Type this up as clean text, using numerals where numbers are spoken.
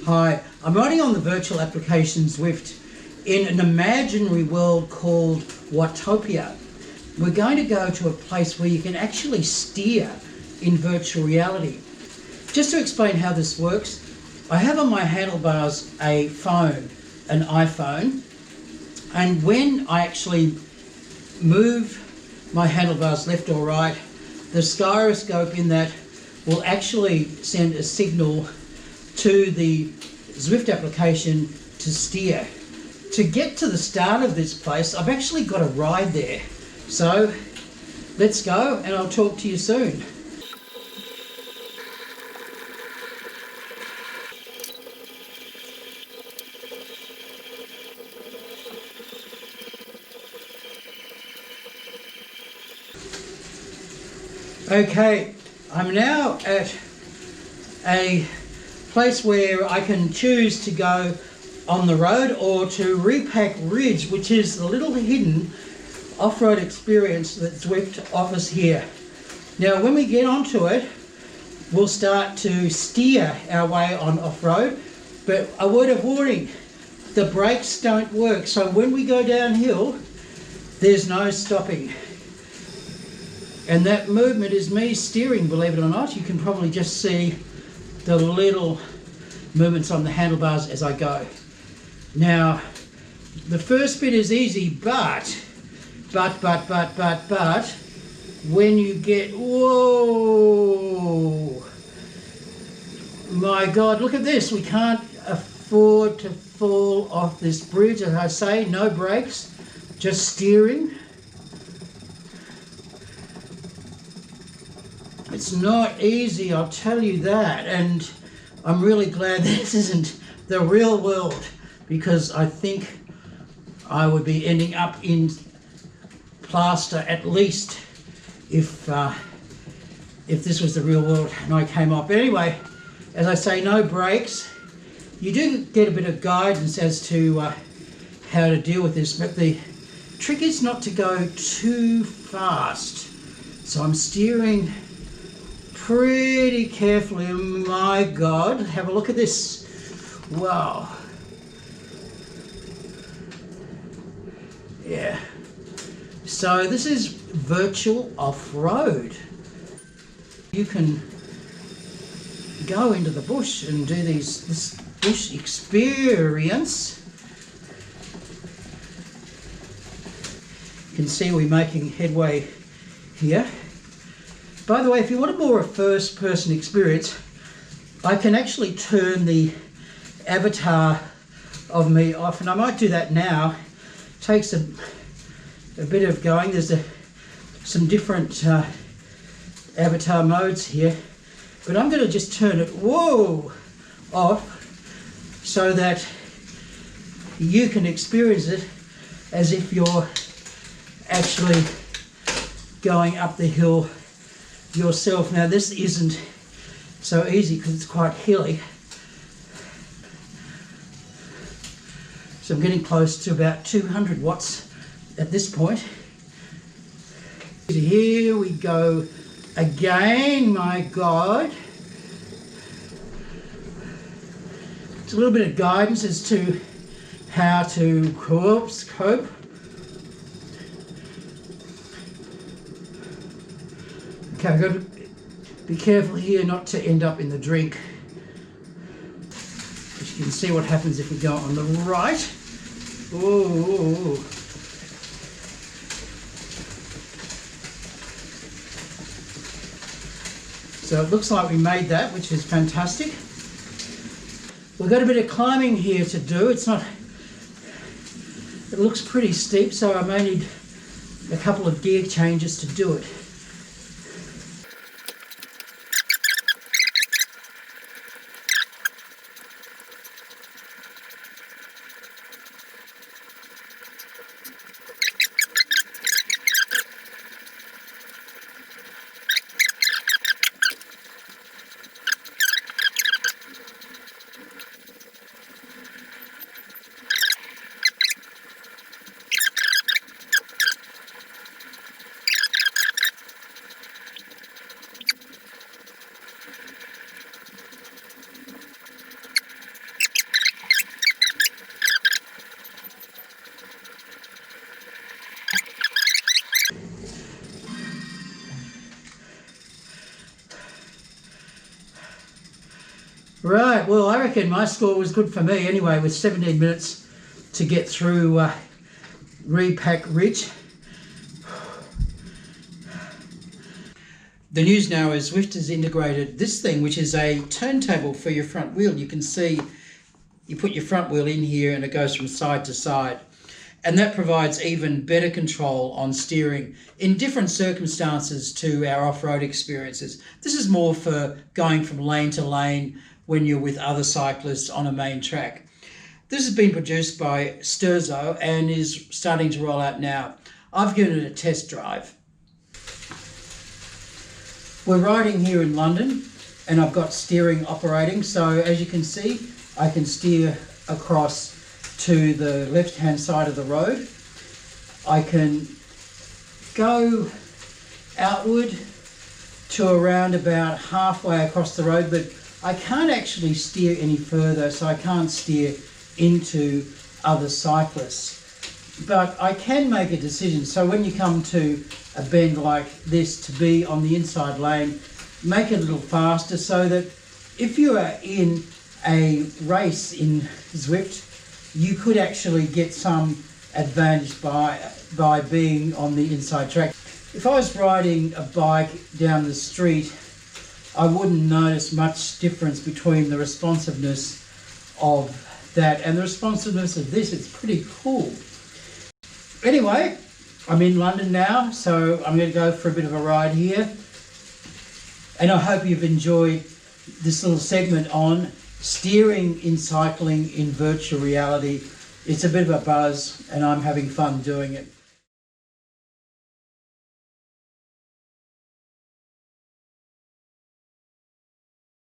Hi, I'm riding on the virtual application Zwift in an imaginary world called Watopia. We're going to go to a place where you can actually steer in virtual reality. Just to explain how this works, I have on my handlebars a phone, an iPhone, and when I actually move my handlebars left or right, the gyroscope in that will actually send a signal to the Zwift application to steer. To get to the start of this place, I've actually got a ride there. So let's go and I'll talk to you soon. Okay, I'm now at a place where I can choose to go on the road or to Repack Ridge, which is the little hidden off-road experience that Zwift offers here. Now when we get onto it, we'll start to steer our way on off-road, but a word of warning, the brakes don't work, so when we go downhill, there's no stopping. And that movement is me steering, believe it or not. You can probably just see the little movements on the handlebars as I go. Now, the first bit is easy, but, when you get, whoa, my God, look at this. We can't afford to fall off this bridge. As I say, no brakes, just steering. It's not easy, I'll tell you that, and I'm really glad this isn't the real world, because I think I would be ending up in plaster at least if this was the real world and I came off. But anyway, as I say, no brakes. You do get a bit of guidance as to how to deal with this, but the trick is not to go too fast. So I'm steering pretty carefully. Oh my God, have a look at this. Wow. Yeah. So this is virtual off-road. You can go into the bush and do this bush experience. You can see we're making headway here. By the way, if you want a more first-person experience, I can actually turn the avatar of me off, and I might do that now. It takes a bit of going. There's some different avatar modes here, but I'm going to just turn it, off so that you can experience it as if you're actually going up the hill yourself. Now this isn't so easy because it's quite hilly. So I'm getting close to about 200 watts at this point. Here we go again, my God. It's a little bit of guidance as to how to cope. Okay, I've got to be careful here not to end up in the drink. But you can see what happens if we go on the right. Ooh. So it looks like we made that, which is fantastic. We've got a bit of climbing here to do. It looks pretty steep, so I may need a couple of gear changes to do it. Right, well, I reckon my score was good for me anyway, with 17 minutes to get through Repack Ridge. The news now is Zwift has integrated this thing, which is a turntable for your front wheel. You can see you put your front wheel in here and it goes from side to side. And that provides even better control on steering in different circumstances to our off-road experiences. This is more for going from lane to lane when you're with other cyclists on a main track. This has been produced by Sterzo and is starting to roll out now. I've given it a test drive. We're riding here in London and I've got steering operating. So as you can see, I can steer across to the left-hand side of the road. I can go outward to around about halfway across the road, but I can't actually steer any further, so I can't steer into other cyclists. But I can make a decision. So when you come to a bend like this, to be on the inside lane, make it a little faster so that if you are in a race in Zwift, you could actually get some advantage by being on the inside track. If I was riding a bike down the street, I wouldn't notice much difference between the responsiveness of that and the responsiveness of this. It's pretty cool. Anyway, I'm in London now, so I'm going to go for a bit of a ride here. And I hope you've enjoyed this little segment on steering in cycling in virtual reality. It's a bit of a buzz and I'm having fun doing it.